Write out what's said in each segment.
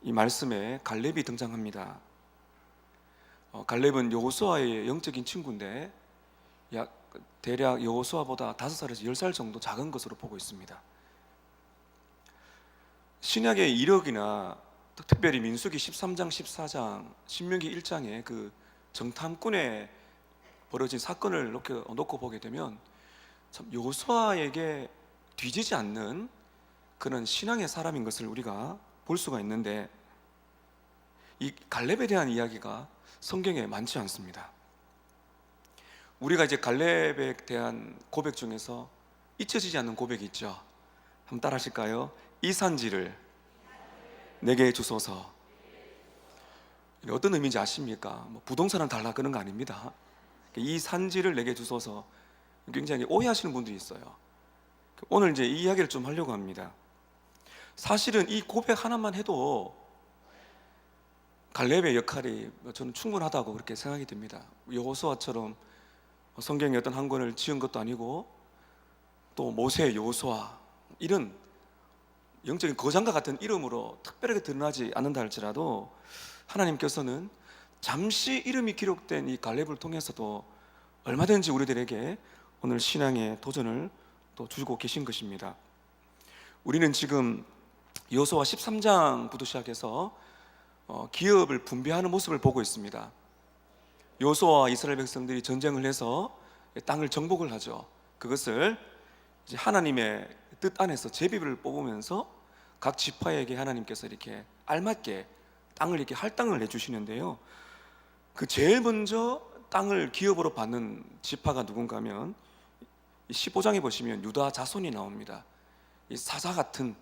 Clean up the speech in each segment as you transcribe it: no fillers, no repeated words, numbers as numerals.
이 말씀에 갈렙이 등장합니다. 갈렙은 여호수아의 영적인 친구인데 대략 여호수아보다 5살에서 10살 정도 작은 것으로 보고 있습니다. 신약의 이력이나 특별히 민수기 13장, 14장, 신명기 1장에 그 정탐꾼에 벌어진 사건을 놓고 보게 되면 참 여호수아에게 뒤지지 않는 그런 신앙의 사람인 것을 우리가 볼 수가 있는데, 이 갈렙에 대한 이야기가 성경에 많지 않습니다. 우리가 이제 갈렙에 대한 고백 중에서 잊혀지지 않는 고백이 있죠. 한번 따라 하실까요? 이 산지를 내게 주소서. 이게 어떤 의미인지 아십니까? 부동산을 달라 그런 거 아닙니다. 이 산지를 내게 주소서. 굉장히 오해하시는 분들이 있어요. 오늘 이제 이 이야기를 좀 하려고 합니다. 사실은 이 고백 하나만 해도 갈렙의 역할이 저는 충분하다고 그렇게 생각이 듭니다. 여호수아처럼 성경의 어떤 한 권을 지은 것도 아니고, 또 모세, 여호수아 이런 영적인 거장과 같은 이름으로 특별하게 드러나지 않는다 할지라도 하나님께서는 잠시 이름이 기록된 이 갈렙을 통해서도 얼마든지 우리들에게 오늘 신앙의 도전을 또 주고 계신 것입니다. 우리는 지금 여호수아 13장부터 시작해서 기업을 분배하는 모습을 보고 있습니다. 여호수아와 이스라엘 백성들이 전쟁을 해서 땅을 정복을 하죠. 그것을 이제 하나님의 뜻 안에서 제비를 뽑으면서 각 지파에게 하나님께서 이렇게 알맞게 땅을 이렇게 할당을 해주시는데요, 그 제일 먼저 땅을 기업으로 받는 지파가 누군가 하면 15장에 보시면 유다 자손이 나옵니다. 이 사자 같은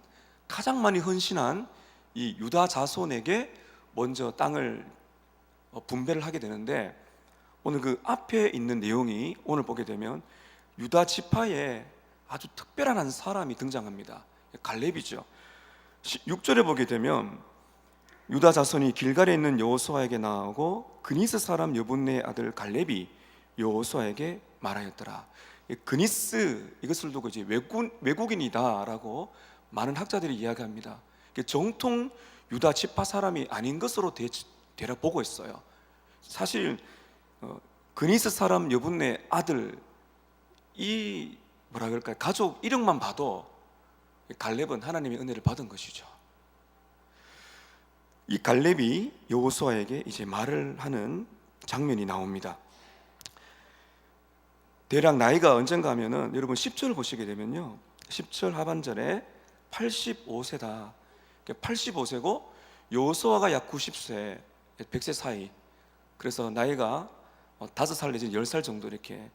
가장 많이 헌신한 이 유다 자손에게 먼저 땅을 분배를 하게 되는데, 오늘 그 앞에 있는 내용이 오늘 보게 되면 유다 지파에 아주 특별한 한 사람이 등장합니다. 갈렙이죠. 6절에 보게 되면 유다 자손이 길갈에 있는 여호수아에게 나아오고 그니스 사람 여분네의 아들 갈렙이 여호수아에게 말하였더라. 그니스, 이것을 두고 이제 외국인이다라고 많은 학자들이 이야기합니다. 정통 유다 지파 사람이 아닌 것으로 대략 보고 있어요. 사실 그니스 사람 여분네 아들, 이 뭐라 그럴까요? 가족 이름만 봐도 갈렙은 하나님의 은혜를 받은 것이죠. 이 갈렙이 여호수아에게 이제 말을 하는 장면이 나옵니다. 대략 나이가 언젠가 하면은 여러분 10절 보시게 되면요, 10절 하반절에 85세다. 85세고 여호수아가 약 90세, 100세 사이. 그래서 나이가 5살 내지 10살 정도 이렇게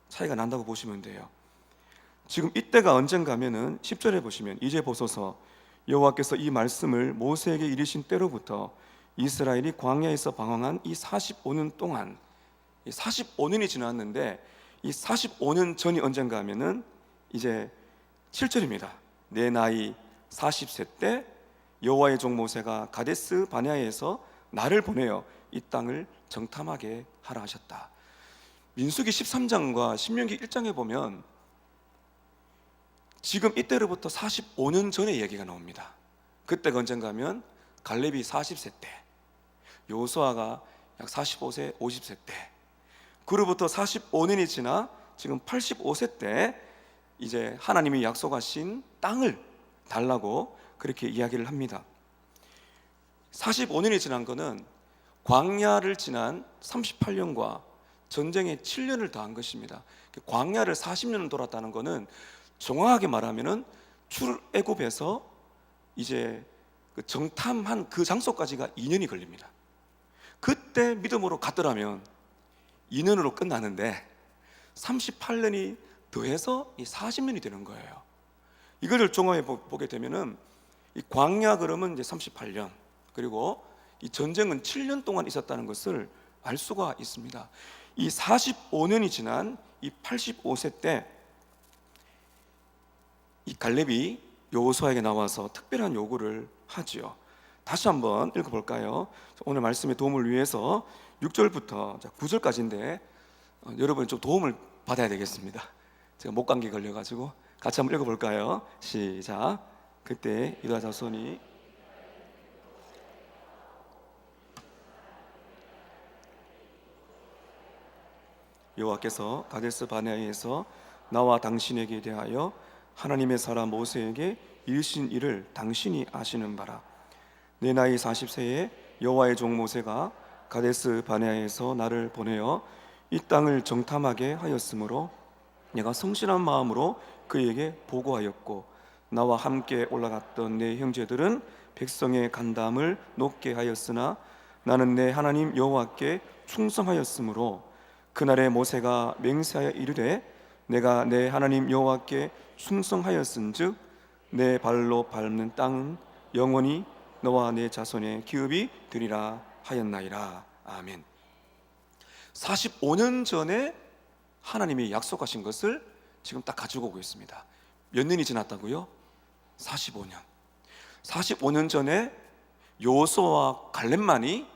차이가 난다고 보시면 돼요. 지금 이때가 언젠가 하면은 10절에 보시면 이제 보소서 여호와께서 이 말씀을 모세에게 이르신 때로부터 이스라엘이 광야에서 방황한 이 45년 동안, 45년이 지났는데 이 45년 전이 언젠가 하면은 이제 7절입니다. 내 나이 40세 때 여호와의 종 모세가 가데스 바네아에서 나를 보내어 이 땅을 정탐하게 하라 하셨다. 민수기 13장과 신명기 1장에 보면 지금 이때로부터 45년 전의 이야기가 나옵니다. 그때가 언젠가 하면 갈렙이 40세 때, 여호수아가 약 45세, 50세 때, 그로부터 45년이 지나 지금 85세 때 이제 하나님이 약속하신 땅을 달라고 그렇게 이야기를 합니다. 45년이 지난 것은 광야를 지난 38년과 전쟁에 7년을 더한 것입니다. 광야를 40년을 돌았다는 것은 정확하게 말하면은 출애굽에서 이제 그 정탐한 그 장소까지가 2년이 걸립니다. 그때 믿음으로 갔더라면 2년으로 끝나는데 38년이 더해서 이 40년이 되는 거예요. 이거를 종합해 보게 되면은 이 광야 그러면 이제 38년, 그리고 이 전쟁은 7년 동안 있었다는 것을 알 수가 있습니다. 이 45년이 지난 이 85세 때 이 갈렙이 여호수아에게 나와서 특별한 요구를 하지요. 다시 한번 읽어볼까요? 오늘 말씀의 도움을 위해서 6절부터 9절까지인데 여러분 좀 도움을 받아야 되겠습니다. 제가 목감기 걸려가지고 같이 한번 읽어볼까요? 시작. 그때 유다 자손이 여호와께서 가데스 바네아에서 나와 당신에게 대하여 하나님의 사람 모세에게 이르신 일을 당신이 아시는 바라. 내 나이 40세에 여호와의 종 모세가 가데스 바네아에서 나를 보내어 이 땅을 정탐하게 하였으므로 내가 성실한 마음으로 그에게 보고하였고, 나와 함께 올라갔던 내 형제들은 백성의 간담을 높게 하였으나 나는 내 하나님 여호와께 충성하였으므로 그날에 모세가 맹세하여 이르되 내가 내 하나님 여호와께 충성하였은즉 내 발로 밟는 땅은 영원히 너와 내 자손의 기업이 되리라 하였나이다. 아멘. 45년 전에 하나님이 약속하신 것을 지금 딱 가지고 오고 있습니다. 몇 년이 지났다고요? 45년. 45년 전에 여호수아와 갈렙만이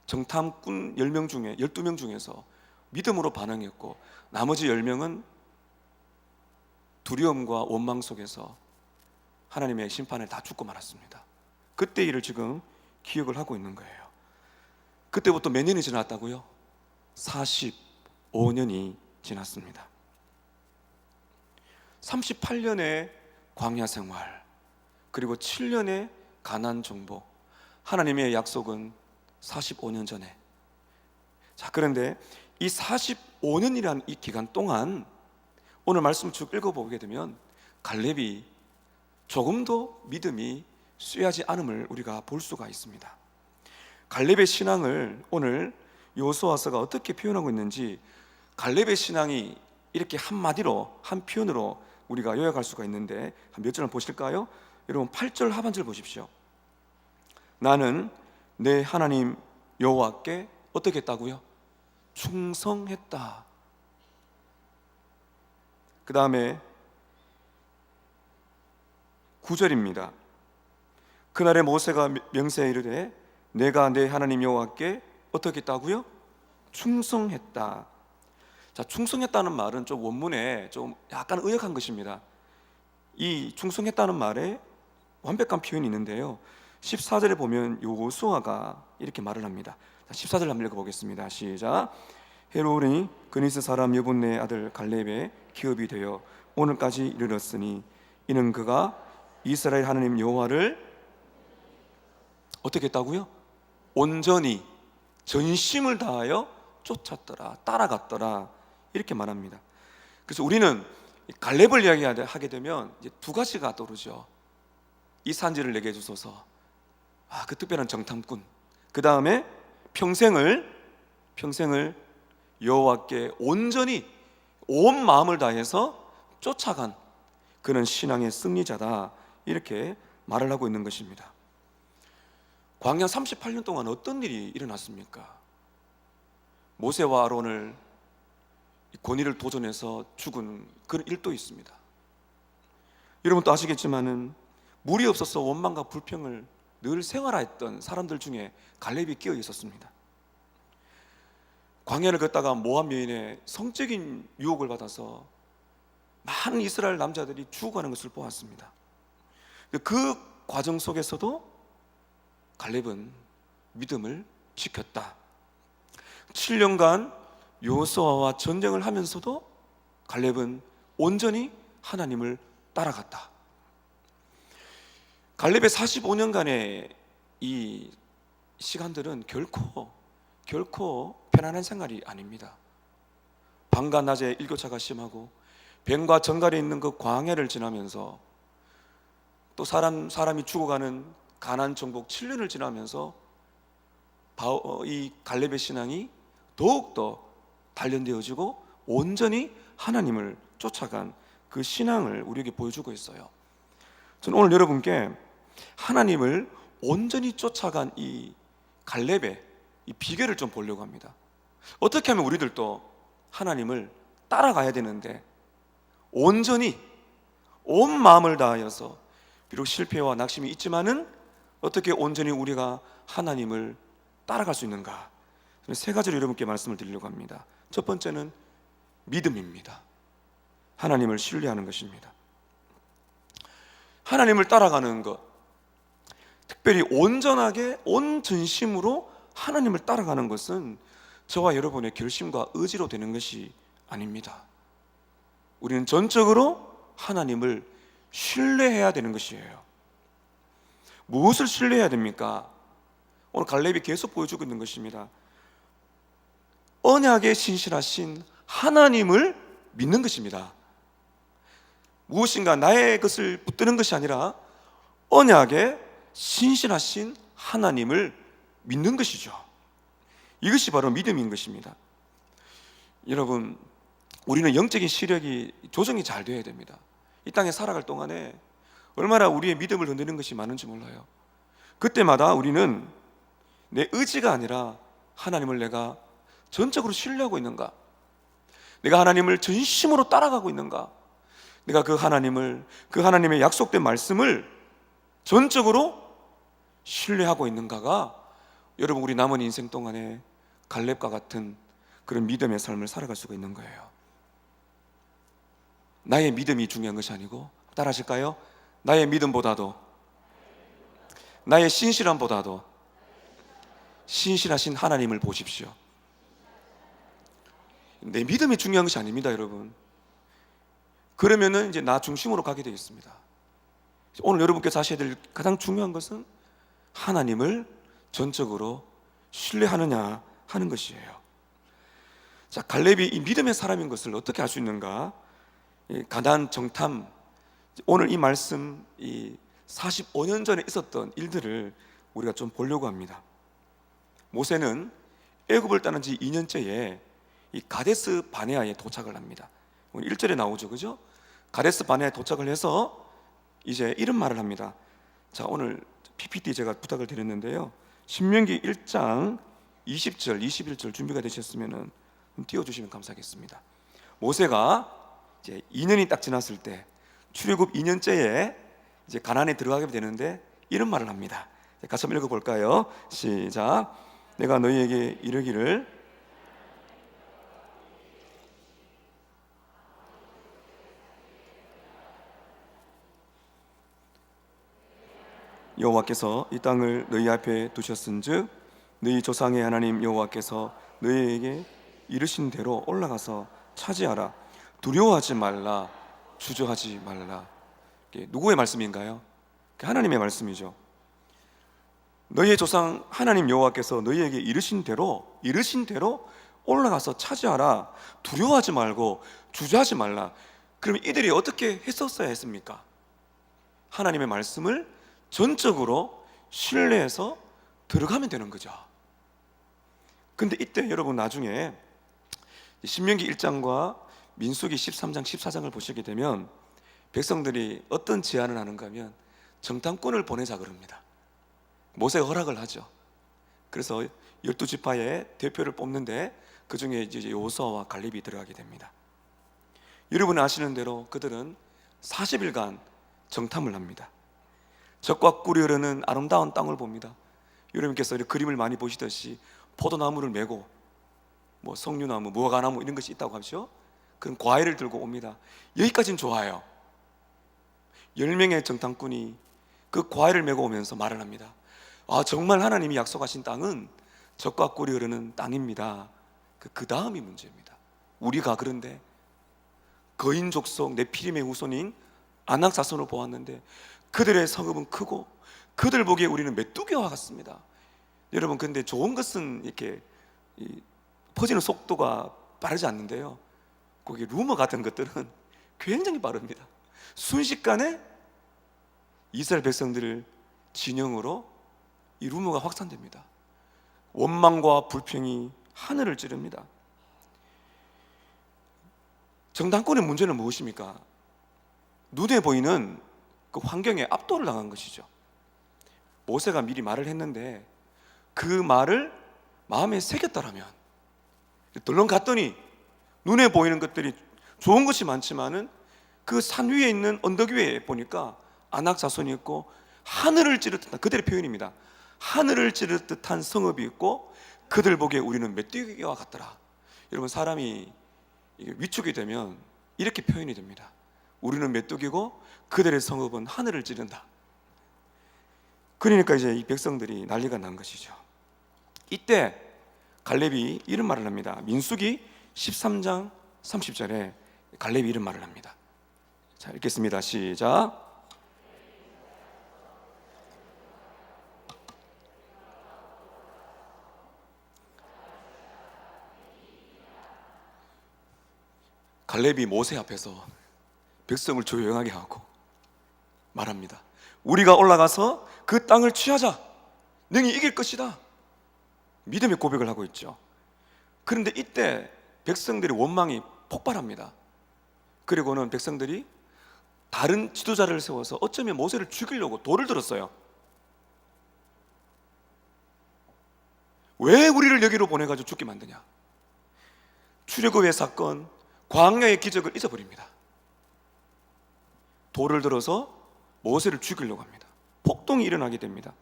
정탐꾼 10명 중에 12명 중에서 믿음으로 반응했고, 나머지 10명은 두려움과 원망 속에서 하나님의 심판에 다 죽고 말았습니다. 그때 일을 지금 기억을 하고 있는 거예요. 그때부터 몇 년이 지났다고요? 45년이 지났습니다. 38년의 광야 생활, 그리고 7년의 가나안 정복. 하나님의 약속은 45년 전에. 자, 그런데 이 45년이라는 이 기간 동안 오늘 말씀 쭉 읽어보게 되면 갈렙이 조금도 믿음이 쇠하지 않음을 우리가 볼 수가 있습니다. 갈렙의 신앙을 오늘 여호수아서가 어떻게 표현하고 있는지, 갈렙의 신앙이 이렇게 한마디로, 한 표현으로 우리가 요약할 수가 있는데 몇 절을 보실까요? 여러분 8절 하반절 보십시오. 나는 내 하나님 여호와께 어떻게 했다고요? 충성했다. 그 다음에 9절입니다. 그날에 모세가 명세에 이르되 내가 내 하나님 여호와께 어떻게 했다고요? 충성했다. 자, 충성했다는 말은 좀 원문에 좀 약간 의역한 것입니다. 이 충성했다는 말에 완벽한 표현이 있는데요, 14절에 보면 여호수아가 이렇게 말을 합니다. 14절 한번 읽어보겠습니다. 시작. 헤롯이 그니스 사람 여분네 아들 갈렙의 기업이 되어 오늘까지 이르렀으니 이는 그가 이스라엘 하나님 여호와를 어떻게 했다고요? 온전히 전심을 다하여 쫓았더라, 따라갔더라, 이렇게 말합니다. 그래서 우리는 갈렙을 이야기하게 되면 이제 두 가지가 떠오르죠. 이 산지를 내게 주소서, 그 특별한 정탐꾼, 그 다음에 평생을 여호와께 온전히 온 마음을 다해서 쫓아간 그런 신앙의 승리자다, 이렇게 말을 하고 있는 것입니다. 광야 38년 동안 어떤 일이 일어났습니까? 모세와 아론을 권위를 도전해서 죽은 그런 일도 있습니다. 여러분도 아시겠지만은 물이 없어서 원망과 불평을 늘 생활했던 사람들 중에 갈렙이 끼어 있었습니다. 광야를 걷다가 모압 여인의 성적인 유혹을 받아서 많은 이스라엘 남자들이 죽어가는 것을 보았습니다. 그 과정 속에서도 갈렙은 믿음을 지켰다. 7년간 여호수아와 전쟁을 하면서도 갈렙은 온전히 하나님을 따라갔다. 갈렙의 45년간의 이 시간들은 결코 편안한 생활이 아닙니다. 밤과 낮에 일교차가 심하고 뱀과 정갈이 있는 그 광야를 지나면서 또 사람이 죽어가는 가나안 정복 7년을 지나면서 이 갈렙의 신앙이 더욱더 단련되어지고 온전히 하나님을 쫓아간 그 신앙을 우리에게 보여주고 있어요. 저는 오늘 여러분께 하나님을 온전히 쫓아간 이 갈렙의 이 비결을 좀 보려고 합니다. 어떻게 하면 우리들도 하나님을 따라가야 되는데 온전히 온 마음을 다하여서, 비록 실패와 낙심이 있지만은 어떻게 온전히 우리가 하나님을 따라갈 수 있는가? 세 가지로 여러분께 말씀을 드리려고 합니다. 첫 번째는 믿음입니다. 하나님을 신뢰하는 것입니다. 하나님을 따라가는 것, 특별히 온전하게 온 전심으로 하나님을 따라가는 것은 저와 여러분의 결심과 의지로 되는 것이 아닙니다. 우리는 전적으로 하나님을 신뢰해야 되는 것이에요. 무엇을 신뢰해야 됩니까? 오늘 갈렙이 계속 보여주고 있는 것입니다. 언약에 신실하신 하나님을 믿는 것입니다. 무엇인가 나의 것을 붙드는 것이 아니라 언약에 신실하신 하나님을 믿는 것이죠. 이것이 바로 믿음인 것입니다. 여러분, 우리는 영적인 시력이 조정이 잘 되어야 됩니다. 이 땅에 살아갈 동안에 얼마나 우리의 믿음을 흔드는 것이 많은지 몰라요. 그때마다 우리는 내 의지가 아니라 하나님을 내가 전적으로 신뢰하고 있는가? 내가 하나님을 전심으로 따라가고 있는가? 내가 그 하나님을, 그 하나님의 약속된 말씀을 전적으로 신뢰하고 있는가가 여러분 우리 남은 인생 동안에 갈렙과 같은 그런 믿음의 삶을 살아갈 수가 있는 거예요. 나의 믿음이 중요한 것이 아니고, 따라 하실까요? 나의 믿음보다도, 나의 신실함보다도 신실하신 하나님을 보십시오. 내 믿음이 중요한 것이 아닙니다, 여러분. 그러면은 이제 나 중심으로 가게 되겠습니다. 오늘 여러분께서 하셔야 될 가장 중요한 것은 하나님을 전적으로 신뢰하느냐 하는 것이에요. 자, 갈렙이 이 믿음의 사람인 것을 어떻게 알 수 있는가? 가나안 정탐, 오늘 이 말씀, 이 45년 전에 있었던 일들을 우리가 좀 보려고 합니다. 모세는 애굽을 떠난 지 2년째에 이 가데스 바네아에 도착을 합니다. 오늘 1절에 나오죠, 그죠? 가데스 바네아에 도착을 해서 이제 이런 말을 합니다. 자, 오늘 PPT 제가 부탁을 드렸는데요, 신명기 1장 20절, 21절 준비가 되셨으면 띄워주시면 감사하겠습니다. 모세가 이제 2년이 딱 지났을 때 출애굽 2년째에 이제 가나안에 들어가게 되는데 이런 말을 합니다. 같이 한번 읽어볼까요? 시작. 내가 너희에게 이르기를 여호와께서 이 땅을 너희 앞에 두셨은즉 너희 조상의 하나님 여호와께서 너희에게 이르신 대로 올라가서 차지하라. 두려워하지 말라, 주저하지 말라. 누구의 말씀인가요? 하나님의 말씀이죠. 너희의 조상 하나님 여호와께서 너희에게 이르신 대로 올라가서 차지하라. 두려워하지 말고 주저하지 말라. 그러면 이들이 어떻게 했었어야 했습니까? 하나님의 말씀을 전적으로 신뢰해서 들어가면 되는 거죠. 근데 이때 여러분 나중에 신명기 1장과 민수기 13장 14장을 보시게 되면 백성들이 어떤 제안을 하는가 하면 정탐꾼을 보내자 그럽니다. 모세가 허락을 하죠. 그래서 12지파의 대표를 뽑는데 그 중에 이제 여호수아와 갈렙이 들어가게 됩니다. 여러분 아시는 대로 그들은 40일간 정탐을 합니다. 적과 꿀이 흐르는 아름다운 땅을 봅니다. 여러분께서 그림을 많이 보시듯이 포도나무를 메고 뭐 석류나무, 무화과나무 이런 것이 있다고 하죠. 그런 과일을 들고 옵니다. 여기까지는 좋아요. 10명의 정탐꾼이 그 과일을 메고 오면서 말을 합니다. 아, 정말 하나님이 약속하신 땅은 적과 꿀이 흐르는 땅입니다. 그 다음이 문제입니다. 우리가 그런데 거인 족속 네피림의 후손인 아낙 자손을 보았는데 그들의 성읍은 크고 그들 보기에 우리는 메뚜기와 같습니다. 여러분, 근데 좋은 것은 이렇게 퍼지는 속도가 빠르지 않는데요, 거기 루머 같은 것들은 굉장히 빠릅니다. 순식간에 이스라엘 백성들을 진영으로 이 루머가 확산됩니다. 원망과 불평이 하늘을 찌릅니다. 정탐꾼의 문제는 무엇입니까? 눈에 보이는 그 환경에 압도를 당한 것이죠. 모세가 미리 말을 했는데 그 말을 마음에 새겼더라면, 덜렁 갔더니 눈에 보이는 것들이 좋은 것이 많지만은 그 산 위에 있는 언덕 위에 보니까 아낙 자손이 있고 하늘을 찌를 듯한, 그들의 표현입니다, 하늘을 찌를 듯한 성읍이 있고 그들 보기에 우리는 메뚜기와 같더라. 여러분, 사람이 위축이 되면 이렇게 표현이 됩니다. 우리는 메뚜기고 그들의 성읍은 하늘을 찌른다. 그러니까 이제 이 백성들이 난리가 난 것이죠. 이때 갈렙이 이런 말을 합니다. 민수기 13장 30절에 갈렙이 이런 말을 합니다. 자, 읽겠습니다. 시작. 갈렙이 모세 앞에서 백성을 조용하게 하고 말합니다. 우리가 올라가서 그 땅을 취하자. 능히 이길 것이다. 믿음의 고백을 하고 있죠. 그런데 이때 백성들의 원망이 폭발합니다. 그리고는 백성들이 다른 지도자를 세워서 어쩌면 모세를 죽이려고 돌을 들었어요. 왜 우리를 여기로 보내가지고 죽게 만드냐? 출애굽의 사건, 광야의 기적을 잊어버립니다. 돌을 들어서 모세를 죽이려고 합니다. 폭동이 일어나게 됩니다.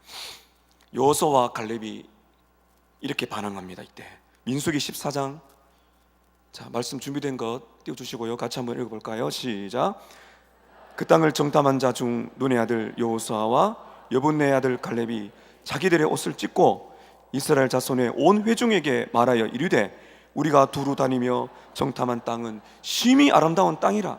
여호수아와 갈렙이 이렇게 반항합니다. 이때 민수기 14장, 자, 말씀 준비된 것 띄워주시고요. 같이 한번 읽어볼까요? 시작. 그 땅을 정탐한 자 중 눈의 아들 여호수아와 여분네 아들 갈렙이 자기들의 옷을 찢고 이스라엘 자손의 온 회중에게 말하여 이르되 우리가 두루 다니며 정탐한 땅은 심히 아름다운 땅이라.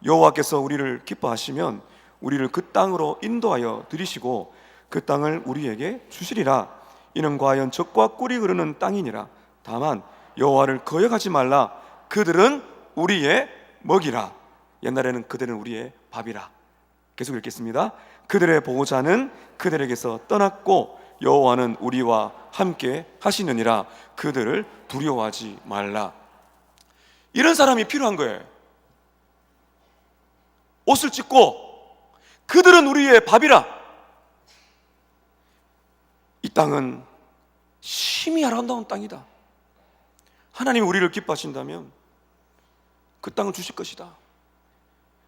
여호와께서 우리를 기뻐하시면 우리를 그 땅으로 인도하여 들이시고 그 땅을 우리에게 주시리라. 이는 과연 적과 꿀이 흐르는 땅이니라. 다만 여호와를 거역하지 말라. 그들은 우리의 먹이라. 옛날에는 그들은 우리의 밥이라. 계속 읽겠습니다. 그들의 보호자는 그들에게서 떠났고 여호와는 우리와 함께 하시느니라. 그들을 두려워하지 말라. 이런 사람이 필요한 거예요. 옷을 찢고 그들은 우리의 밥이라. 이 땅은 심히 아름다운 땅이다. 하나님이 우리를 기뻐하신다면 그 땅을 주실 것이다.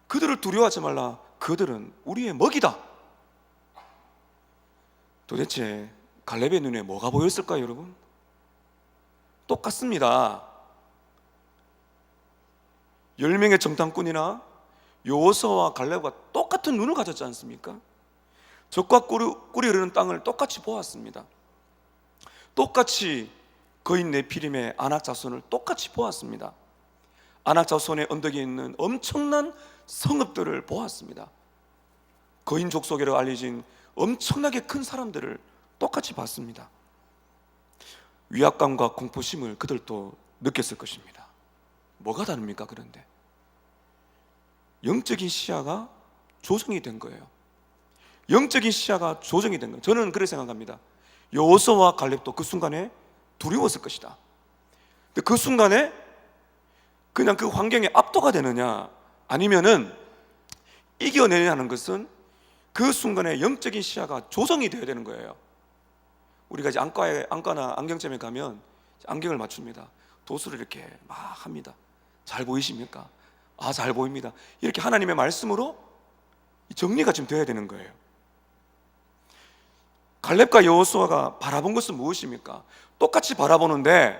그들을 두려워하지 말라. 그들은 우리의 먹이다. 도대체 갈렙의 눈에 뭐가 보였을까요, 여러분? 똑같습니다. 10명의 정탐꾼이나 여호수아와 갈렙과 똑같은 눈을 가졌지 않습니까? 적과 꿀이 흐르는 땅을 똑같이 보았습니다. 똑같이 거인 네피림의 아낙 자손을 똑같이 보았습니다. 아낙 자손의 언덕에 있는 엄청난 성읍들을 보았습니다. 거인 족속이라고 알려진 엄청나게 큰 사람들을 똑같이 봤습니다. 위압감과 공포심을 그들도 느꼈을 것입니다. 뭐가 다릅니까? 그런데 영적인 시야가 조정이 된 거예요. 영적인 시야가 조정이 된 거예요. 저는 그렇게 생각합니다. 여호수아와 갈렙도 그 순간에 두려웠을 것이다. 근데 그 순간에 그냥 그 환경에 압도가 되느냐 아니면은 이겨내냐는 것은 그 순간에 영적인 시야가 조정이 되어야 되는 거예요. 우리가 이제 안과나 안경점에 가면 안경을 맞춥니다. 도수를 이렇게 막 합니다. 잘 보이십니까? 아, 잘 보입니다. 이렇게 하나님의 말씀으로 정리가 좀 되어야 되는 거예요. 갈렙과 여호수아가 바라본 것은 무엇입니까? 똑같이 바라보는데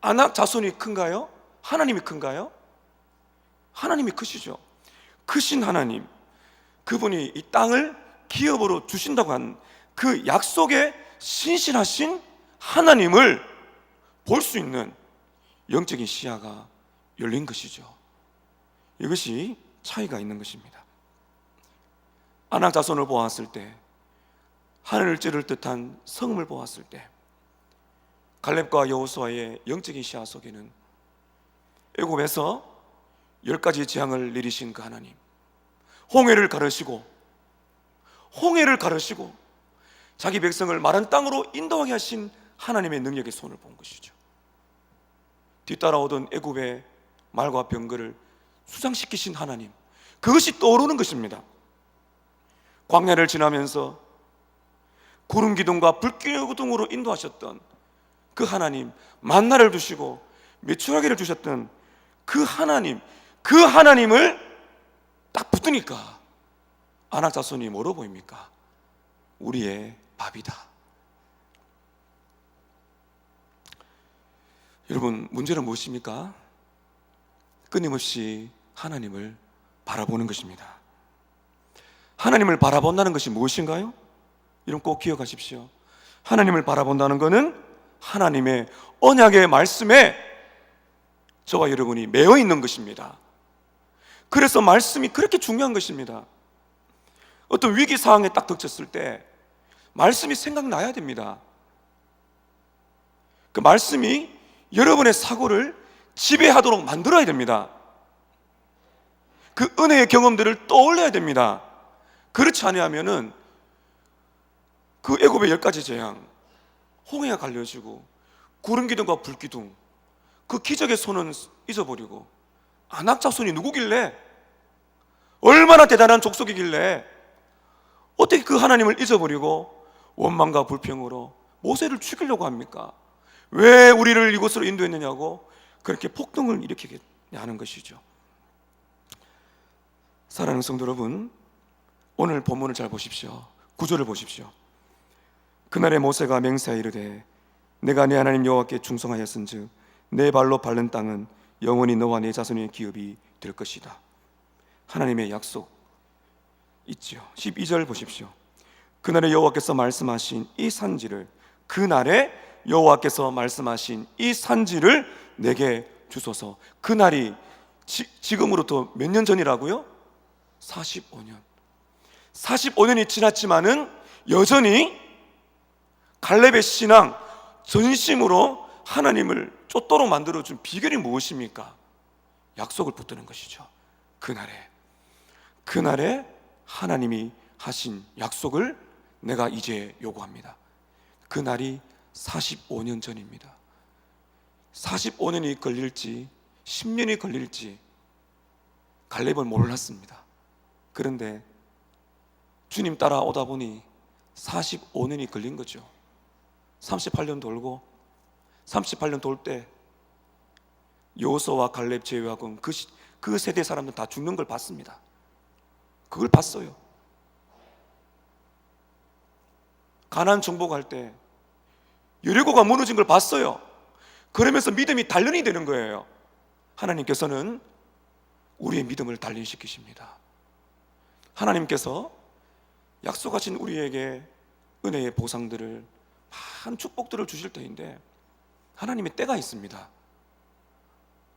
아낙 자손이 큰가요? 하나님이 큰가요? 하나님이 크시죠. 크신 하나님, 그분이 이 땅을 기업으로 주신다고 한 그 약속에 신실하신 하나님을 볼 수 있는 영적인 시야가 열린 것이죠. 이것이 차이가 있는 것입니다. 아낙 자손을 보았을 때, 하늘을 찌를 듯한 성을 보았을 때, 갈렙과 여호수아의 영적인 시야 속에는 애굽에서 10가지 재앙을 내리신 그 하나님, 홍해를 가르시고 자기 백성을 마른 땅으로 인도하게 하신 하나님의 능력의 손을 본 것이죠. 뒤따라오던 애굽의 말과 병거를 수장시키신 하나님, 그것이 떠오르는 것입니다. 광야를 지나면서 구름 기둥과 불 기둥으로 인도하셨던 그 하나님, 만나를 주시고 메추라기를 주셨던 그 하나님을 딱 붙으니까 아낙 자손이 뭐로 보입니까? 우리의 밥이다. 여러분, 문제는 무엇입니까? 끊임없이 하나님을 바라보는 것입니다. 하나님을 바라본다는 것이 무엇인가요? 이런 꼭 기억하십시오. 하나님을 바라본다는 것은 하나님의 언약의 말씀에 저와 여러분이 매여 있는 것입니다. 그래서 말씀이 그렇게 중요한 것입니다. 어떤 위기 상황에 딱 닥쳤을 때 말씀이 생각나야 됩니다. 그 말씀이 여러분의 사고를 지배하도록 만들어야 됩니다. 그 은혜의 경험들을 떠올려야 됩니다. 그렇지 않으면은 그 애굽의 10가지 재앙, 홍해가 갈려지고 구름 기둥과 불 기둥, 그 기적의 손은 잊어버리고 아낙 자손이 누구길래, 얼마나 대단한 족속이길래 어떻게 그 하나님을 잊어버리고 원망과 불평으로 모세를 죽이려고 합니까? 왜 우리를 이곳으로 인도했느냐고 그렇게 폭동을 일으키게 하는 것이죠. 사랑하는 성도 여러분, 오늘 본문을 잘 보십시오. 9절을 보십시오. 그날에 모세가 맹세하여 이르되 내가 내 하나님 여호와께 충성하였은즉 내 발로 밟는 땅은 영원히 너와 내 자손의 기업이 될 것이다. 하나님의 약속 있죠. 12절 보십시오. 그날에 여호와께서 말씀하신 이 산지를, 그날에 여호와께서 말씀하신 이 산지를 내게 주소서. 그날이 지금으로부터 몇 년 전이라고요? 45년. 45년이 지났지만은 여전히 갈렙의 신앙, 전심으로 하나님을 쫓도록 만들어준 비결이 무엇입니까? 약속을 붙드는 것이죠. 그날에 하나님이 하신 약속을 내가 이제 요구합니다. 그날이 45년 전입니다. 45년이 걸릴지 10년이 걸릴지 갈렙은 몰랐습니다. 그런데 주님 따라오다 보니 45년이 걸린 거죠. 38년 돌고 38년 돌 때 여호수아와 갈렙 제외하고는 그 세대 사람들 다 죽는 걸 봤습니다. 그걸 봤어요. 가나안 정복할 때 여리고가 무너진 걸 봤어요. 그러면서 믿음이 단련이 되는 거예요. 하나님께서는 우리의 믿음을 단련시키십니다. 하나님께서 약속하신 우리에게 은혜의 보상들을, 많은 축복들을 주실 때인데 하나님의 때가 있습니다.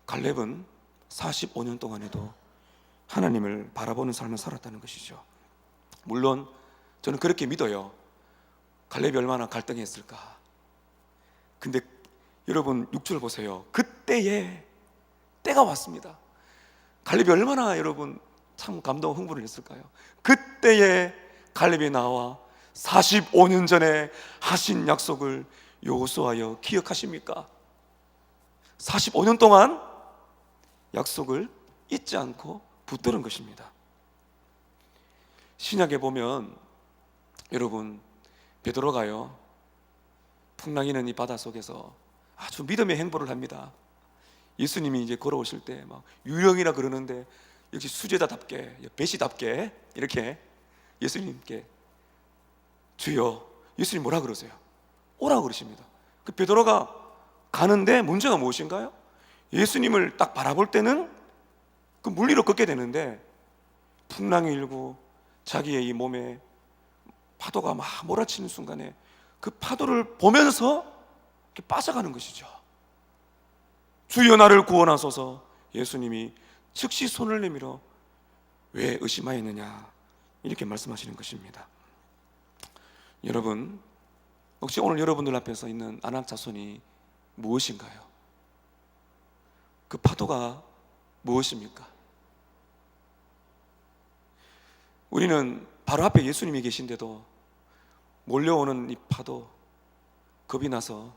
갈렙은 45년 동안에도 하나님을 바라보는 삶을 살았다는 것이죠. 물론 저는 그렇게 믿어요. 갈렙이 얼마나 갈등했을까. 근데 여러분 6절 보세요. 그때에 때가 왔습니다. 갈렙이 얼마나 여러분 참 감동 흥분을 했을까요? 그때에 갈렙이 나와 45년 전에 하신 약속을 여호수아여 기억하십니까? 45년 동안 약속을 잊지 않고 붙드는 것입니다. 신약에 보면 여러분 베드로가요, 풍랑이는 이 바다 속에서 아주 믿음의 행보를 합니다. 예수님이 이제 걸어오실 때 막 유령이라 그러는데 역시 수제자답게, 배시답게 이렇게 예수님께 주여, 예수님 뭐라 그러세요? 오라 그러십니다. 그 베드로가 가는데 문제가 무엇인가요? 예수님을 딱 바라볼 때는 그 물 위로 걷게 되는데 풍랑이 일고 자기의 이 몸에 파도가 막 몰아치는 순간에 그 파도를 보면서 이렇게 빠져가는 것이죠. 주여 나를 구원하소서. 예수님이 즉시 손을 내밀어 왜 의심하였느냐 이렇게 말씀하시는 것입니다. 여러분, 혹시 오늘 여러분들 앞에서 있는 아낙 자손이 무엇인가요? 그 파도가 무엇입니까? 우리는 바로 앞에 예수님이 계신데도 몰려오는 이 파도, 겁이 나서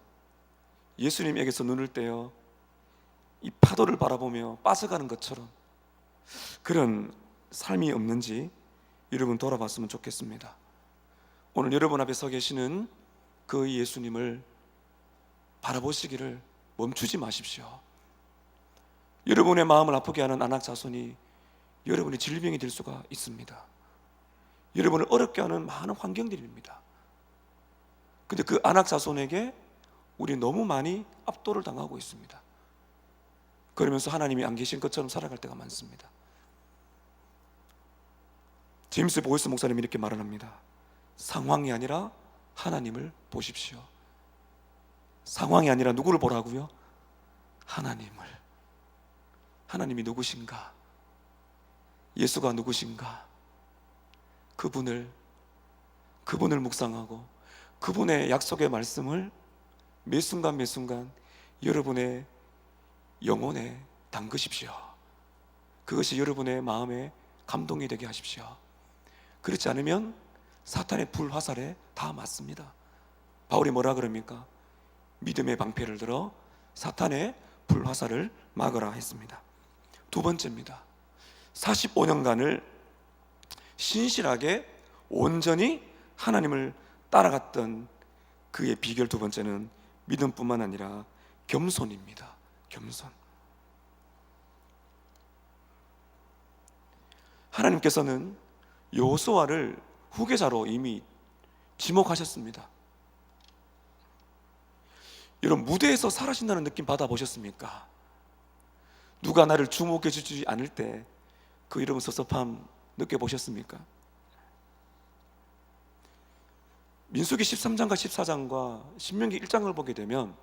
예수님에게서 눈을 떼어 이 파도를 바라보며 빠져가는 것처럼 그런 삶이 없는지 여러분 돌아봤으면 좋겠습니다. 오늘 여러분 앞에 서 계시는 그 예수님을 바라보시기를 멈추지 마십시오. 여러분의 마음을 아프게 하는 아낙 자손이 여러분의 질병이 될 수가 있습니다. 여러분을 어렵게 하는 많은 환경들입니다. 근데 그 아낙 자손에게 우리 너무 많이 압도를 당하고 있습니다. 그러면서 하나님이 안 계신 것처럼 살아갈 때가 많습니다. 제임스 보이스 목사님이 이렇게 말을 합니다. 상황이 아니라 하나님을 보십시오. 상황이 아니라 누구를 보라고요? 하나님을. 하나님이 누구신가? 예수가 누구신가? 그분을 묵상하고 그분의 약속의 말씀을 매 순간 매 순간 여러분의 영혼에 담그십시오. 그것이 여러분의 마음에 감동이 되게 하십시오. 그렇지 않으면 사탄의 불화살에 다 맞습니다. 바울이 뭐라 그럽니까? 믿음의 방패를 들어 사탄의 불화살을 막으라 했습니다. 두 번째입니다. 45년간을 신실하게 온전히 하나님을 따라갔던 그의 비결 두 번째는 믿음뿐만 아니라 겸손입니다. 겸손. 하나님께서는 여호수아를 후계자로 이미 지목하셨습니다. 여러분, 무대에서 사라진다는 느낌 받아보셨습니까? 누가 나를 주목해 주지 않을 때 그 여러분 섭섭함 느껴보셨습니까? 민수기 13장과 14장과 신명기 1장을 보게 되면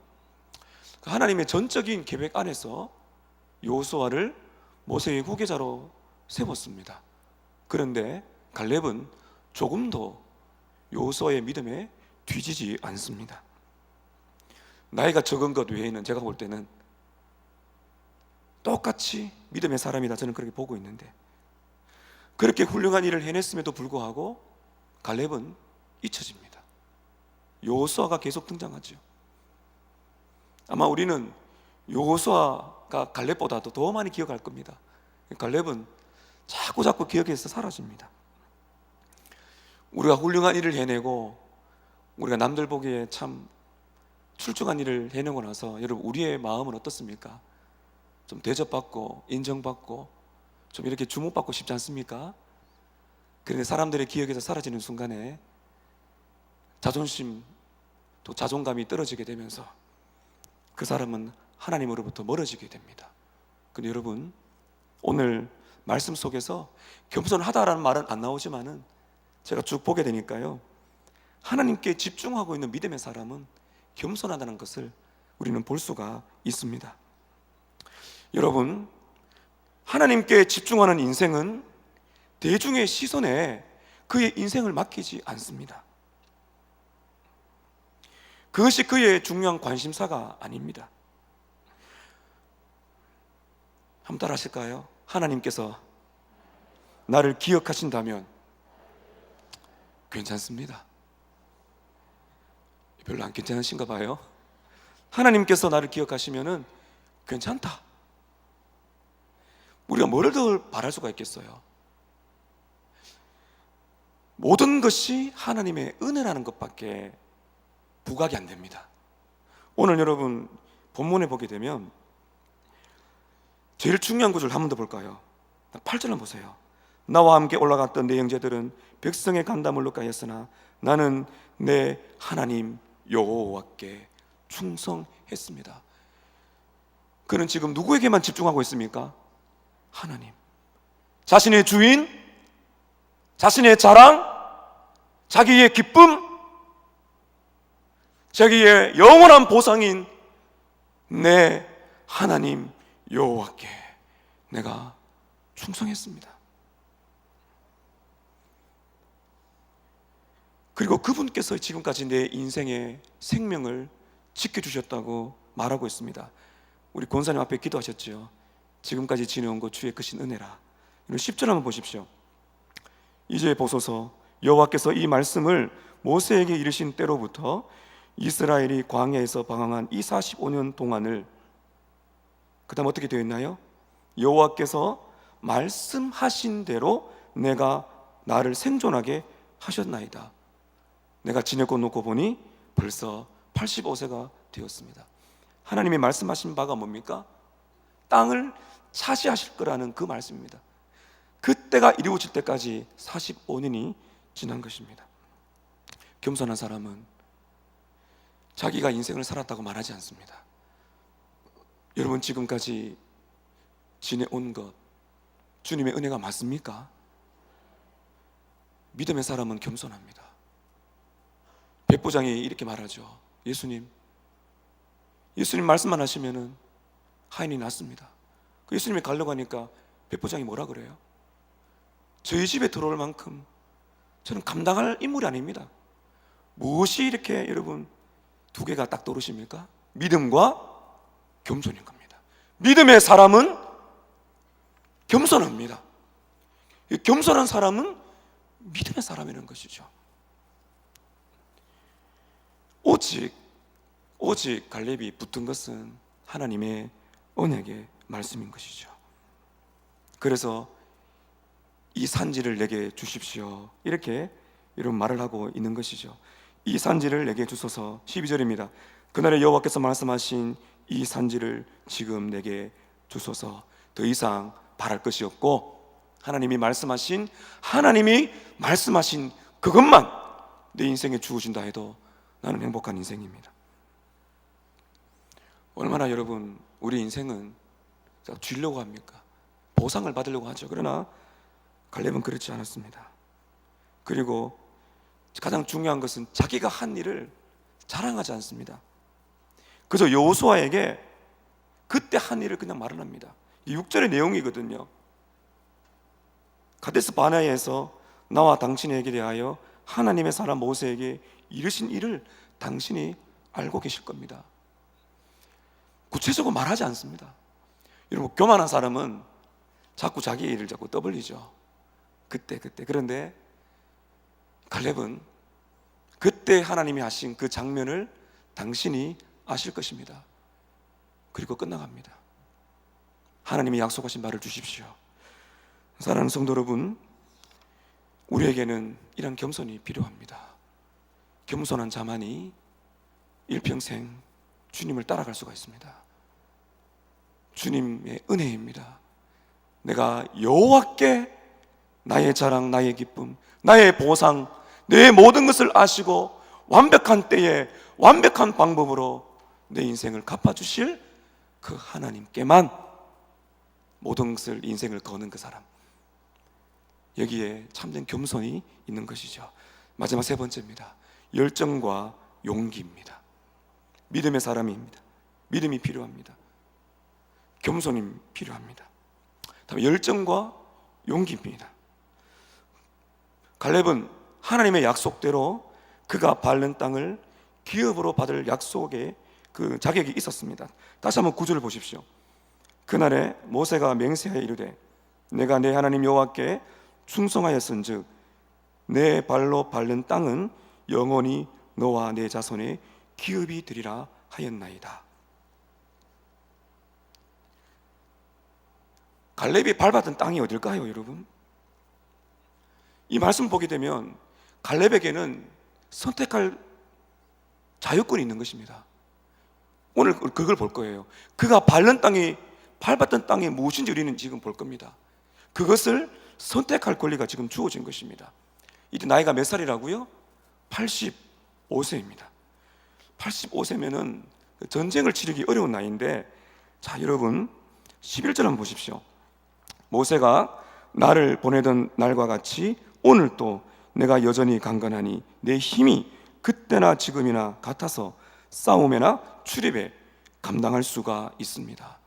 하나님의 전적인 계획 안에서 여호수아를 모세의 후계자로 세웠습니다. 그런데 갈렙은 조금도 여호수아의 믿음에 뒤지지 않습니다. 나이가 적은 것 외에는 제가 볼 때는 똑같이 믿음의 사람이다, 저는 그렇게 보고 있는데, 그렇게 훌륭한 일을 해냈음에도 불구하고 갈렙은 잊혀집니다. 여호수아가 계속 등장하죠. 아마 우리는 여호수아가 갈렙보다도 더 많이 기억할 겁니다. 갈렙은 자꾸 기억에서 사라집니다. 우리가 훌륭한 일을 해내고 우리가 남들 보기에 참 출중한 일을 해내고 나서 여러분, 우리의 마음은 어떻습니까? 좀 대접받고 인정받고 좀 이렇게 주목받고 싶지 않습니까? 그런데 사람들의 기억에서 사라지는 순간에 자존심 또 자존감이 떨어지게 되면서 그 사람은 하나님으로부터 멀어지게 됩니다. 근데 여러분, 오늘 말씀 속에서 겸손하다라는 말은 안 나오지만은 제가 쭉 보게 되니까요, 하나님께 집중하고 있는 믿음의 사람은 겸손하다는 것을 우리는 볼 수가 있습니다. 여러분, 하나님께 집중하는 인생은 대중의 시선에 그의 인생을 맡기지 않습니다. 그것이 그의 중요한 관심사가 아닙니다. 한번 따라 하실까요? 하나님께서 나를 기억하신다면 괜찮습니다. 별로 안 괜찮으신가 봐요. 하나님께서 나를 기억하시면은 괜찮다. 우리가 뭐를 더 바랄 수가 있겠어요? 모든 것이 하나님의 은혜라는 것밖에 부각이 안 됩니다. 오늘 여러분 본문에 보게 되면 제일 중요한 구절 한 번 더 볼까요? 8절 한번 보세요. 나와 함께 올라갔던 내 형제들은 백성의 간담을 높였으나 나는 내 하나님 여호와께 충성했습니다. 그는 지금 누구에게만 집중하고 있습니까? 하나님. 자신의 주인, 자신의 자랑, 자기의 기쁨, 자기의 영원한 보상인 내 하나님 여호와께 내가 충성했습니다. 그리고 그분께서 지금까지 내 인생의 생명을 지켜주셨다고 말하고 있습니다. 우리 권사님 앞에 기도하셨죠. 지금까지 지내온 것 주의 크신 은혜라. 10절 한번 보십시오. 이제 보소서, 여호와께서 이 말씀을 모세에게 이르신 때로부터 이스라엘이 광야에서 방황한 이 45년 동안을, 그 다음 어떻게 되어 있나요? 여호와께서 말씀하신 대로 내가 나를 생존하게 하셨나이다. 내가 지내고 놓고 보니 벌써 85세가 되었습니다. 하나님이 말씀하신 바가 뭡니까? 땅을 차지하실 거라는 그 말씀입니다. 그때가 이루어질 때까지 45년이 지난 것입니다. 겸손한 사람은 자기가 인생을 살았다고 말하지 않습니다. 여러분, 지금까지 지내온 것 주님의 은혜가 맞습니까? 믿음의 사람은 겸손합니다. 백부장이 이렇게 말하죠. 예수님, 예수님 말씀만 하시면은 하인이 낫습니다. 그 예수님이 가려고 하니까 백부장이 뭐라 그래요? 저희 집에 들어올 만큼 저는 감당할 인물이 아닙니다. 무엇이 이렇게 여러분 두 개가 딱 떠오르십니까? 믿음과 겸손인 겁니다. 믿음의 사람은 겸손합니다. 겸손한 사람은 믿음의 사람이라는 것이죠. 오직 갈렙이 붙은 것은 하나님의 언약의 말씀인 것이죠. 그래서 이 산지를 내게 주십시오, 이렇게 이런 말을 하고 있는 것이죠. 이 산지를 내게 주소서. 12절입니다. 그날에 여호와께서 말씀하신 이 산지를 지금 내게 주소서. 더 이상 바랄 것이 없고 하나님이 말씀하신 그것만 내 인생에 주어진다 해도 나는 행복한 인생입니다. 얼마나 여러분 우리 인생은 주려고 합니까? 보상을 받으려고 하죠. 그러나 갈렙은 그렇지 않았습니다. 그리고 가장 중요한 것은 자기가 한 일을 자랑하지 않습니다. 그저 여호수아에게 그때 한 일을 그냥 말을 합니다. 이 6절의 내용이거든요. 가데스 바네아에서 나와 당신에게 대하여 하나님의 사람 모세에게 이르신 일을 당신이 알고 계실 겁니다. 구체적으로 말하지 않습니다. 여러분, 교만한 사람은 자꾸 자기 일을 자꾸 떠벌리죠. 그때. 그런데 갈렙은 그때 하나님이 하신 그 장면을 당신이 아실 것입니다. 그리고 끝나갑니다. 하나님이 약속하신 말을 주십시오. 사랑하는 성도 여러분, 우리에게는 이런 겸손이 필요합니다. 겸손한 자만이 일평생 주님을 따라갈 수가 있습니다. 주님의 은혜입니다. 내가 여호와께 나의 자랑, 나의 기쁨, 나의 보상, 내 모든 것을 아시고 완벽한 때에 완벽한 방법으로 내 인생을 갚아주실 그 하나님께만 모든 것을, 인생을 거는 그 사람, 여기에 참된 겸손이 있는 것이죠. 마지막 세 번째입니다. 열정과 용기입니다. 믿음의 사람입니다. 믿음이 필요합니다. 겸손이 필요합니다. 다음에 열정과 용기입니다. 갈렙은 하나님의 약속대로 그가 밟는 땅을 기업으로 받을 약속의 그 자격이 있었습니다. 다시 한번 9절을 보십시오. 그날에 모세가 맹세하여 이르되 내가 내 하나님 여호와께 충성하였은즉 내 발로 밟는 땅은 영원히 너와 내 자손의 기업이 되리라 하였나이다. 갈렙이 밟았던 땅이 어딜까요, 여러분? 이 말씀 보게 되면 갈렙에게는 선택할 자유권이 있는 것입니다. 오늘 그걸 볼 거예요. 그가 밟았던 땅이 무엇인지 우리는 지금 볼 겁니다. 그것을 선택할 권리가 지금 주어진 것입니다. 이때 나이가 몇 살이라고요? 85세입니다. 85세면은 전쟁을 치르기 어려운 나이인데, 자, 여러분 11절 한번 보십시오. 모세가 나를 보내던 날과 같이 오늘도 내가 여전히 강건하니 내 힘이 그때나 지금이나 같아서 싸움에나 출입에 감당할 수가 있습니다.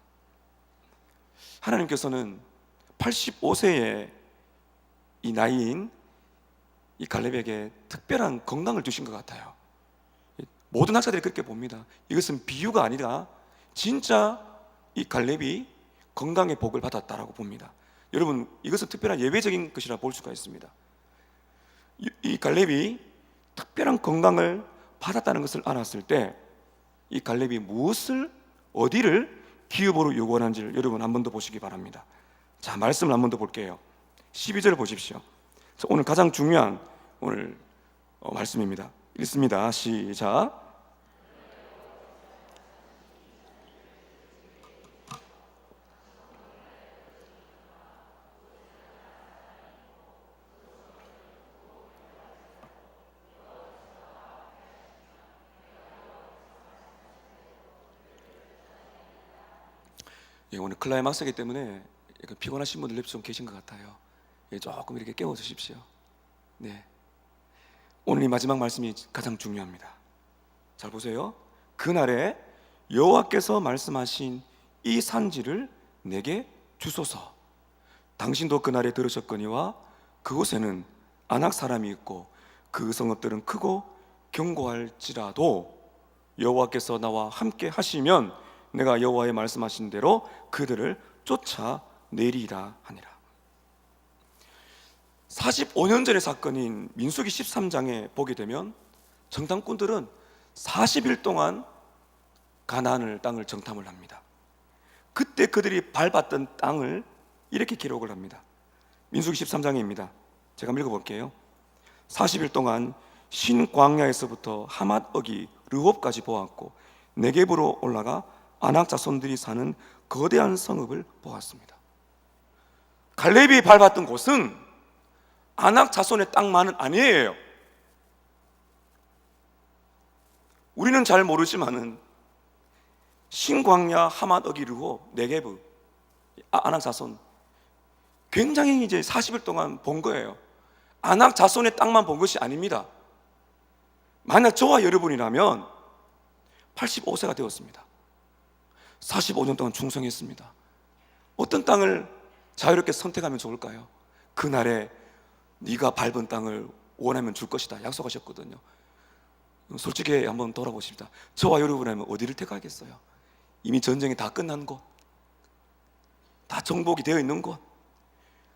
하나님께서는 85세의 이 나이인 이 갈렙에게 특별한 건강을 주신 것 같아요. 모든 학자들이 그렇게 봅니다. 이것은 비유가 아니라 진짜 이 갈렙이 건강의 복을 받았다라고 봅니다. 여러분, 이것은 특별한 예외적인 것이라 볼 수가 있습니다. 이 갈렙이 특별한 건강을 받았다는 것을 알았을 때 이 갈렙이 어디를 기업으로 요구하는지를 여러분 한 번 더 보시기 바랍니다. 자, 말씀을 한 번 더 볼게요. 12절 보십시오. 자, 오늘 가장 중요한 말씀입니다. 읽습니다. 시작. 오늘 클라이막스이기 때문에 피곤하신 분들 좀 계신 것 같아요. 조금 이렇게 깨워주십시오. 네, 오늘 이 마지막 말씀이 가장 중요합니다. 잘 보세요. 그날에 여호와께서 말씀하신 이 산지를 내게 주소서. 당신도 그날에 들으셨거니와 그곳에는 아낙 사람이 있고 그 성읍들은 크고 견고할지라도 여호와께서 나와 함께 하시면 내가 여호와의 말씀하신 대로 그들을 쫓아내리라 하니라. 45년 전의 사건인 민수기 13장에 보게 되면 정탐꾼들은 40일 동안 가나안 땅을 정탐을 합니다. 그때 그들이 밟았던 땅을 이렇게 기록을 합니다. 민수기 13장입니다. 제가 읽어볼게요. 40일 동안 신광야에서부터 하맛어기 르홉까지 보았고 네겝으로 올라가 아낙 자손들이 사는 거대한 성읍을 보았습니다. 갈렙이 밟았던 곳은 아낙 자손의 땅만은 아니에요. 우리는 잘 모르지만은 신광야, 하맛어기, 르홉, 네겝, 아낙 자손 굉장히 이제 40일 동안 본 거예요. 아낙 자손의 땅만 본 것이 아닙니다. 만약 저와 여러분이라면 85세가 되었습니다. 45년 동안 충성했습니다. 어떤 땅을 자유롭게 선택하면 좋을까요? 그날에 네가 밟은 땅을 원하면 줄 것이다 약속하셨거든요. 솔직히 한번 돌아보십시다. 저와 여러분이라면 어디를 택하겠어요? 이미 전쟁이 다 끝난 곳, 다 정복이 되어 있는 곳,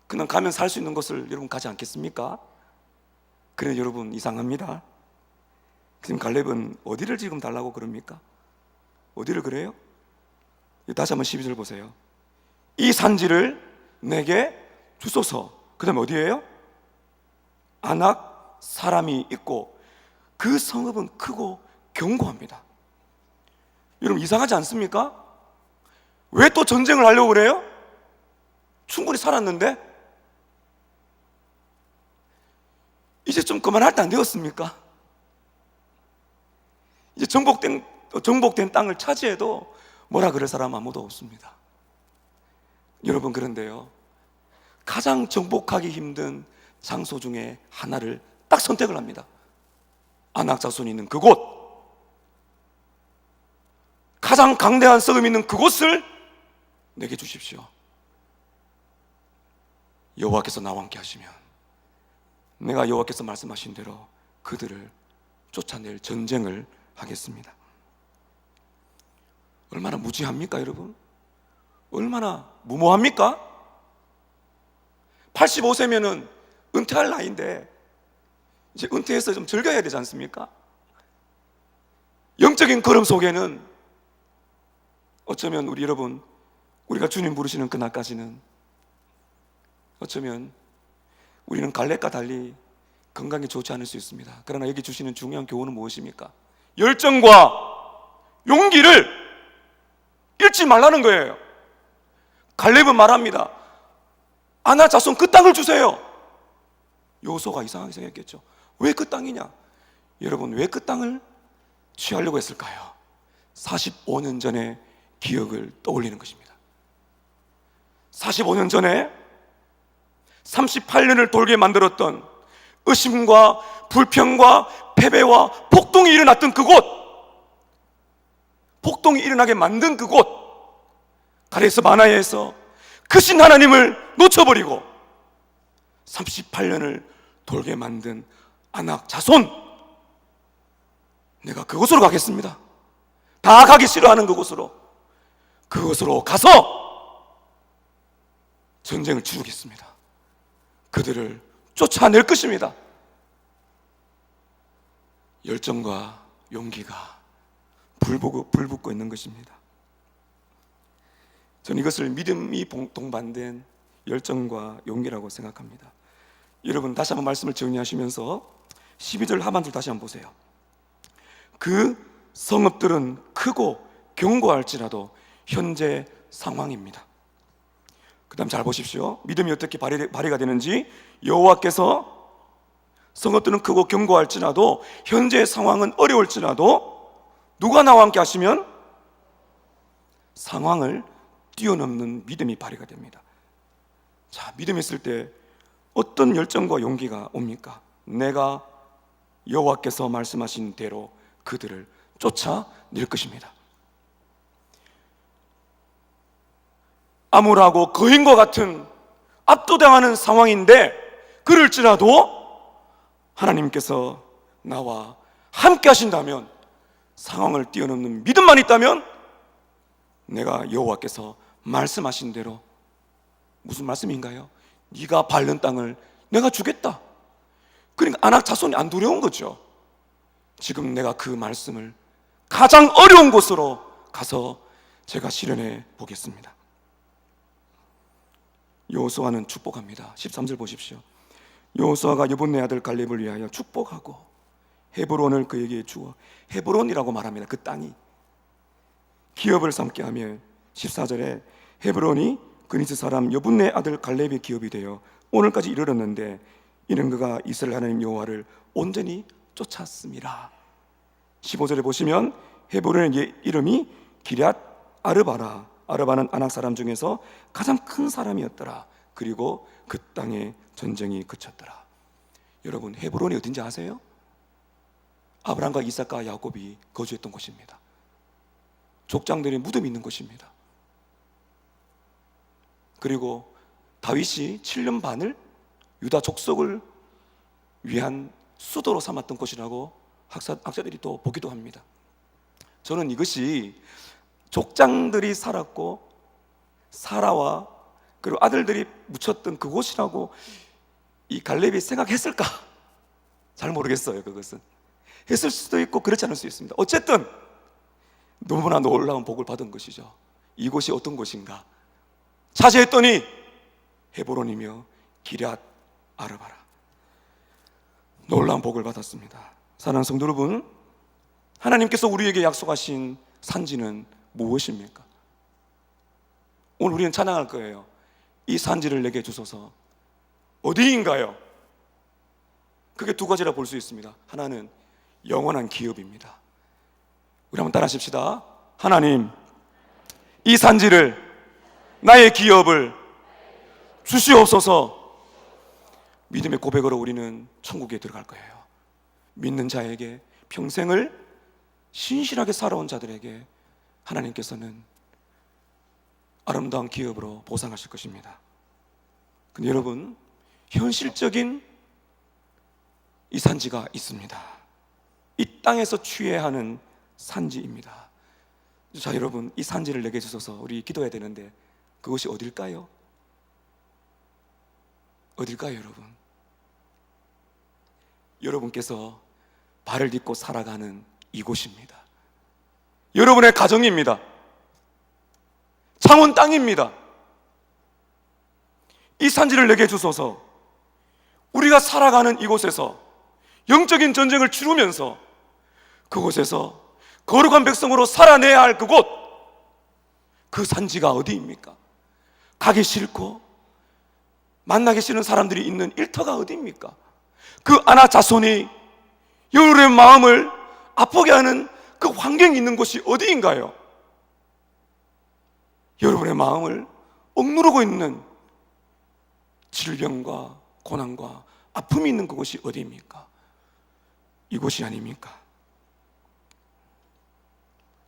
그냥 가면 살 수 있는 곳을 여러분 가지 않겠습니까? 그래 여러분 이상합니다. 지금 갈렙은 어디를 지금 달라고 그럽니까? 어디를 그래요? 다시 한번 12절 보세요. 이 산지를 내게 주소서. 그 다음에 어디예요? 아낙 사람이 있고 그 성읍은 크고 견고합니다. 여러분 이상하지 않습니까? 왜 또 전쟁을 하려고 그래요? 충분히 살았는데 이제 좀 그만할 때 안 되었습니까? 이제 정복된 땅을 차지해도 뭐라 그럴 사람 아무도 없습니다. 여러분 그런데요, 가장 정복하기 힘든 장소 중에 하나를 딱 선택을 합니다. 아낙 자손이 있는 그곳, 가장 강대한 성읍이 있는 그곳을 내게 주십시오. 여호와께서 나와 함께 하시면 내가 여호와께서 말씀하신 대로 그들을 쫓아낼 전쟁을 하겠습니다. 얼마나 무지합니까 여러분? 얼마나 무모합니까? 85세면은 은퇴할 나이인데 이제 은퇴해서 좀 즐겨야 되지 않습니까? 영적인 걸음 속에는 어쩌면 우리 여러분, 우리가 주님 부르시는 그날까지는 어쩌면 우리는 갈렙과 달리 건강이 좋지 않을 수 있습니다. 그러나 여기 주시는 중요한 교훈은 무엇입니까? 열정과 용기를 잃지 말라는 거예요. 갈렙은 말합니다. 아낙 자손 그 땅을 주세요. 여호수아가 이상하게 생각했겠죠. 왜 그 땅이냐? 여러분 왜 그 땅을 취하려고 했을까요? 45년 전의 기억을 떠올리는 것입니다. 45년 전에 38년을 돌게 만들었던 의심과 불평과 패배와 폭동이 일어났던 그곳, 폭동이 일어나게 만든 그곳, 가데스 바네아에서 크신 하나님을 놓쳐버리고 38년을 돌게 만든 아낙 자손, 내가 그곳으로 가겠습니다. 다 가기 싫어하는 그곳으로 가서 전쟁을 치르겠습니다. 그들을 쫓아낼 것입니다. 열정과 용기가 불붙고 있는 것입니다. 저는 이것을 믿음이 동반된 열정과 용기라고 생각합니다. 여러분 다시 한번 말씀을 정리하시면서 12절 하반절 다시 한번 보세요. 그 성읍들은 크고 견고할지라도 현재 상황입니다. 그 다음 잘 보십시오. 믿음이 어떻게 발휘가 되는지. 여호와께서 성읍들은 크고 견고할지라도 현재 상황은 어려울지라도 누가 나와 함께 하시면 상황을 뛰어넘는 믿음이 발휘가 됩니다. 자, 믿음이 있을 때 어떤 열정과 용기가 옵니까? 내가 여호와께서 말씀하신 대로 그들을 쫓아낼 것입니다. 암울하고 거인과 같은 압도당하는 상황인데, 그럴지라도 하나님께서 나와 함께 하신다면, 상황을 뛰어넘는 믿음만 있다면 내가 여호와께서 말씀하신 대로, 무슨 말씀인가요? 네가 밟는 땅을 내가 주겠다. 그러니까 아낙 자손이 안 두려운 거죠. 지금 내가 그 말씀을 가장 어려운 곳으로 가서 제가 실현해 보겠습니다. 여호수아는 축복합니다. 13절 보십시오. 여호수아가 여분네 아들 갈렙을 위하여 축복하고 헤브론을 그에게 주어, 헤브론이라고 말합니다. 그 땅이 기업을 삼게 하며, 14절에 헤브론이 그니스 사람 여분네 아들 갈렙의 기업이 되어 오늘까지 이르렀는데, 이는 그가 이스라엘 하나님 여호와를 온전히 쫓았음이라. 15절에 보시면 헤브론의 이름이 기럇 아르바라. 아르바는 아낙 사람 중에서 가장 큰 사람이었더라. 그리고 그 땅에 전쟁이 그쳤더라. 여러분, 헤브론이 어딘지 아세요? 아브라함과 이삭과 야곱이 거주했던 곳입니다. 족장들의 무덤이 있는 곳입니다. 그리고 다윗이 7년 반을 유다 족속을 위한 수도로 삼았던 곳이라고 학자들이 또 보기도 합니다. 저는 이것이 족장들이 살았고 사라와 그리고 아들들이 묻혔던 그곳이라고 이 갈렙이 생각했을까? 잘 모르겠어요. 그것은 했을 수도 있고 그렇지 않을 수 있습니다. 어쨌든 너무나 놀라운 복을 받은 것이죠. 이곳이 어떤 곳인가 찾아했더니 헤브론이며 기럇 아르바라. 놀라운 복을 받았습니다. 사랑하는 성도 여러분, 하나님께서 우리에게 약속하신 산지는 무엇입니까? 오늘 우리는 찬양할 거예요. 이 산지를 내게 주소서. 어디인가요? 그게 두 가지라 볼 수 있습니다. 하나는 영원한 기업입니다. 우리 한번 따라 하십시다. 하나님, 이 산지를, 나의 기업을 주시옵소서. 믿음의 고백으로 우리는 천국에 들어갈 거예요. 믿는 자에게, 평생을 신실하게 살아온 자들에게 하나님께서는 아름다운 기업으로 보상하실 것입니다. 근데 여러분, 현실적인 이 산지가 있습니다. 이 땅에서 취해야 하는 산지입니다. 자, 여러분, 이 산지를 내게 주셔서 우리 기도해야 되는데, 그것이 어딜까요? 어딜까요, 여러분? 여러분께서 발을 딛고 살아가는 이곳입니다. 여러분의 가정입니다. 창원 땅입니다. 이 산지를 내게 주소서. 우리가 살아가는 이곳에서 영적인 전쟁을 치르면서 그곳에서 거룩한 백성으로 살아내야 할 그곳, 그 산지가 어디입니까? 가기 싫고 만나기 싫은 사람들이 있는 일터가 어디입니까? 그 아낙 자손이 여러분의 마음을 아프게 하는 그 환경이 있는 곳이 어디인가요? 여러분의 마음을 억누르고 있는 질병과 고난과 아픔이 있는 그곳이 어디입니까? 이곳이 아닙니까?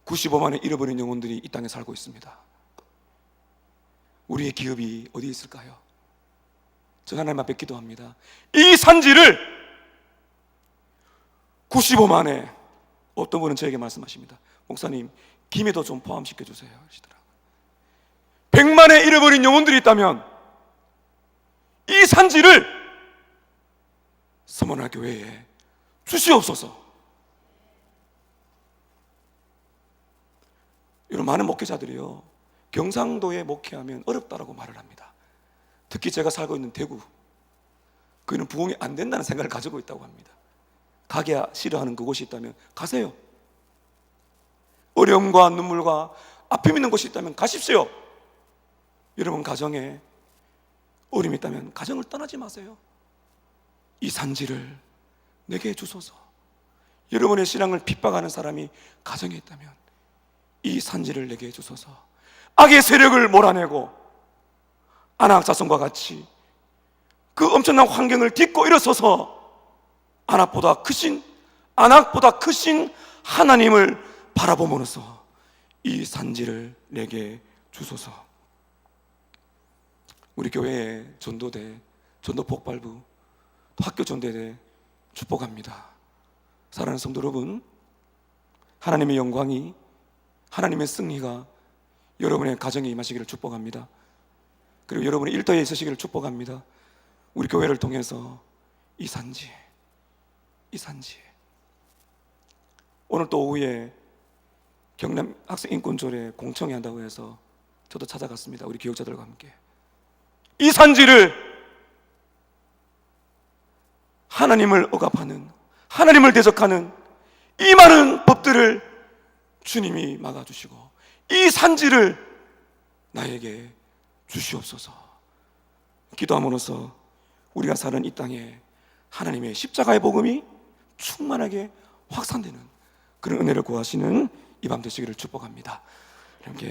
95만의 잃어버린 영혼들이 이 땅에 살고 있습니다. 우리의 기업이 어디 있을까요? 저 하나님 앞에 기도합니다. 이 산지를 95만에, 어떤 분은 저에게 말씀하십니다. 목사님, 김에도 좀 포함시켜 주세요 하시더라고요. 100만의 잃어버린 영혼들이 있다면 이 산지를 서머나 교회에 주시옵소서. 이런 많은 목회자들이요, 경상도에 목회하면 어렵다라고 말을 합니다. 특히 제가 살고 있는 대구, 그는 부흥이 안 된다는 생각을 가지고 있다고 합니다. 가기야 싫어하는 그곳이 있다면 가세요. 어려움과 눈물과 아픔이 있는 곳이 있다면 가십시오. 여러분 가정에 어려움이 있다면 가정을 떠나지 마세요. 이 산지를 내게 주소서. 여러분의 신앙을 핍박하는 사람이 가정에 있다면 이 산지를 내게 주소서. 악의 세력을 몰아내고 아낙 자손과 같이 그 엄청난 환경을 딛고 일어서서 아낙보다 크신 하나님을 바라보면서 이 산지를 내게 주소서. 우리 교회의 전도대, 전도 폭발부, 또 학교 전도대 축복합니다. 사랑하는 성도 여러분, 하나님의 영광이, 하나님의 승리가 여러분의 가정에 임하시기를 축복합니다. 그리고 여러분의 일터에 있으시기를 축복합니다. 우리 교회를 통해서 이 산지 오늘 또 오후에 경남 학생인권조례 공청회 한다고 해서 저도 찾아갔습니다. 우리 교육자들과 함께. 이 산지를 하나님을 억압하는, 하나님을 대적하는 이 많은 법들을 주님이 막아주시고 이 산지를 나에게 주시옵소서. 기도함으로써 우리가 사는 이 땅에 하나님의 십자가의 복음이 충만하게 확산되는 그런 은혜를 구하시는 이 밤 되시기를 축복합니다. 함께